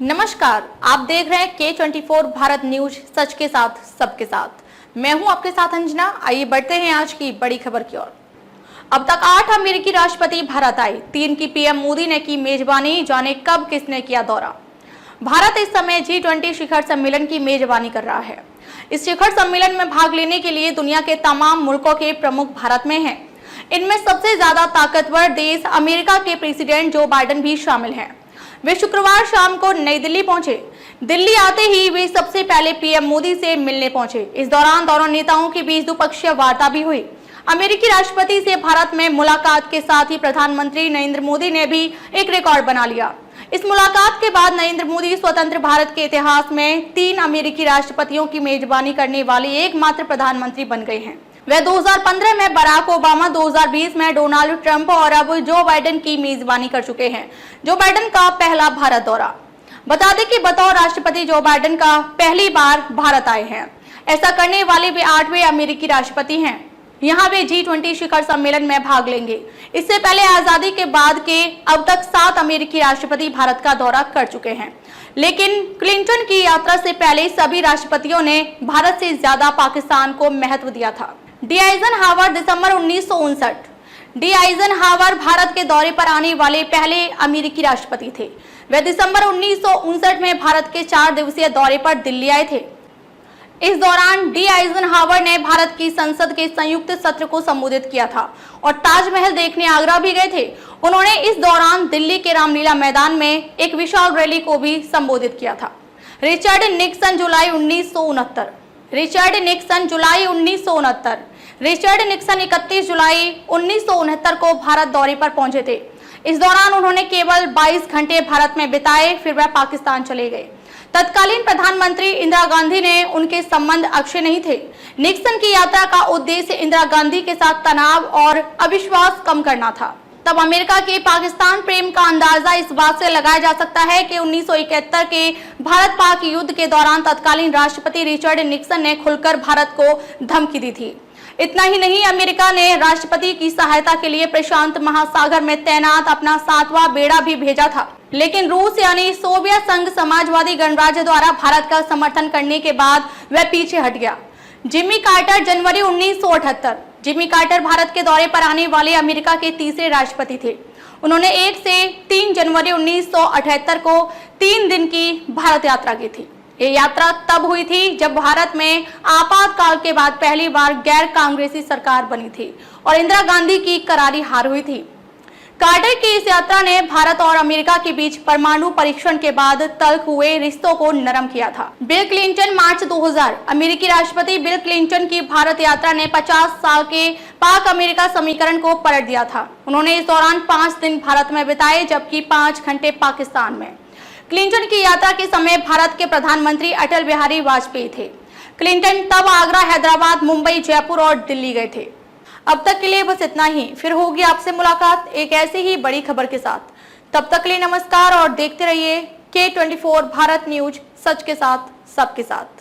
नमस्कार, आप देख रहे हैं K24 भारत न्यूज, सच के साथ सबके साथ। मैं हूं आपके साथ अंजना। आइए बढ़ते हैं आज की बड़ी खबर की ओर। अब तक 8 अमेरिकी राष्ट्रपति भारत आए, 3 की पीएम मोदी ने की मेजबानी, जाने कब किसने किया दौरा। भारत इस समय G20 शिखर सम्मेलन की मेजबानी कर रहा है। इस शिखर सम्मेलन में भाग लेने के लिए दुनिया के तमाम मुल्कों के प्रमुख भारत में हैं। इनमें सबसे ज्यादा ताकतवर देश अमेरिका के प्रेसिडेंट जो बाइडेन भी शामिल हैं। वे शुक्रवार शाम को नई दिल्ली पहुंचे। दिल्ली आते ही वे सबसे पहले पीएम मोदी से मिलने पहुंचे। इस दौरान दोनों नेताओं के बीच द्विपक्षीय वार्ता भी हुई। अमेरिकी राष्ट्रपति से भारत में मुलाकात के साथ ही प्रधानमंत्री नरेंद्र मोदी ने भी एक रिकॉर्ड बना लिया। इस मुलाकात के बाद नरेंद्र मोदी स्वतंत्र भारत के इतिहास में 3 अमेरिकी राष्ट्रपतियों की मेजबानी करने वाले एकमात्र प्रधानमंत्री बन गए हैं। वे 2015 में बराक ओबामा, 2020 में डोनाल्ड ट्रंप और अब जो बाइडेन की मेजबानी कर चुके हैं। जो बाइडेन का पहला भारत दौरा। बता दें कि बतौर राष्ट्रपति जो बाइडेन का पहली बार भारत आए हैं। ऐसा करने वाले वे 8वें अमेरिकी राष्ट्रपति हैं। यहाँ वे G20 शिखर सम्मेलन में भाग लेंगे। इससे पहले आजादी के बाद के अब तक 7 अमेरिकी राष्ट्रपति भारत का दौरा कर चुके हैं, लेकिन क्लिंटन की यात्रा से पहले सभी राष्ट्रपतियों ने भारत से ज्यादा पाकिस्तान को महत्व दिया था। डी आइजनहावर दिसंबर 1959। डी आइजनहावर भारत के दौरे पर आने वाले पहले अमेरिकी राष्ट्रपति थे। वे दिसंबर 1959 में भारत के 4 दिवसीय दौरे पर दिल्ली आए थे। इस दौरान डी आइजनहावर ने भारत की संसद के संयुक्त सत्र को संबोधित किया था और ताजमहल देखने आगरा भी गए थे। उन्होंने इस दौरान दिल्ली के रामलीला मैदान में एक विशाल रैली को भी संबोधित किया था। रिचर्ड निक्सन जुलाई 1969। रिचर्ड निक्सन जुलाई 1969। रिचर्ड निक्सन 31 जुलाई 1969 को भारत दौरे पर पहुंचे थे। इस दौरान उन्होंने केवल 22 घंटे भारत में बिताए, फिर वह पाकिस्तान चले गए। तत्कालीन प्रधानमंत्री इंदिरा गांधी ने उनके संबंध अच्छे नहीं थे। निक्सन की यात्रा का उद्देश्य इंदिरा गांधी के साथ तनाव और अविश्वास कम करना था। तब अमेरिका के पाकिस्तान प्रेम का अंदाजा इस बात से लगाया जा सकता है कि 1971 के भारत पाक युद्ध के दौरान तत्कालीन राष्ट्रपति रिचर्ड निक्सन ने खुलकर भारत को धमकी दी थी। इतना ही नहीं, अमेरिका ने राष्ट्रपति की सहायता के लिए प्रशांत महासागर में तैनात अपना 7वां बेड़ा भी भेजा था, लेकिन रूस यानी सोवियत संघ समाजवादी गणराज्य द्वारा भारत का समर्थन करने के बाद वह पीछे हट गया। जिमी कार्टर जनवरी 1978। जिमी कार्टर भारत के दौरे पर आने वाले अमेरिका के तीसरे राष्ट्रपति थे। उन्होंने 1 से 3 जनवरी 1978 को 3 दिन की भारत यात्रा की थी। ये यात्रा तब हुई थी जब भारत में आपातकाल के बाद पहली बार गैर कांग्रेसी सरकार बनी थी और इंदिरा गांधी की करारी हार हुई थी। कार्टर की इस यात्रा ने भारत और अमेरिका के बीच परमाणु परीक्षण के बाद तल्ख हुए रिश्तों को नरम किया था। बिल क्लिंटन मार्च 2000। अमेरिकी राष्ट्रपति बिल क्लिंटन की भारत यात्रा ने 50 साल के पाक अमेरिका समीकरण को पलट दिया था। उन्होंने इस दौरान 5 दिन भारत में बिताए, जबकि 5 घंटे पाकिस्तान में। क्लिंटन की यात्रा के समय भारत के प्रधानमंत्री अटल बिहारी वाजपेयी थे। क्लिंटन तब आगरा, हैदराबाद, मुंबई, जयपुर और दिल्ली गए थे। अब तक के लिए बस इतना ही। फिर होगी आपसे मुलाकात एक ऐसे ही बड़ी खबर के साथ। तब तक के लिए नमस्कार और देखते रहिए K24 भारत न्यूज, सच के साथ सबके साथ।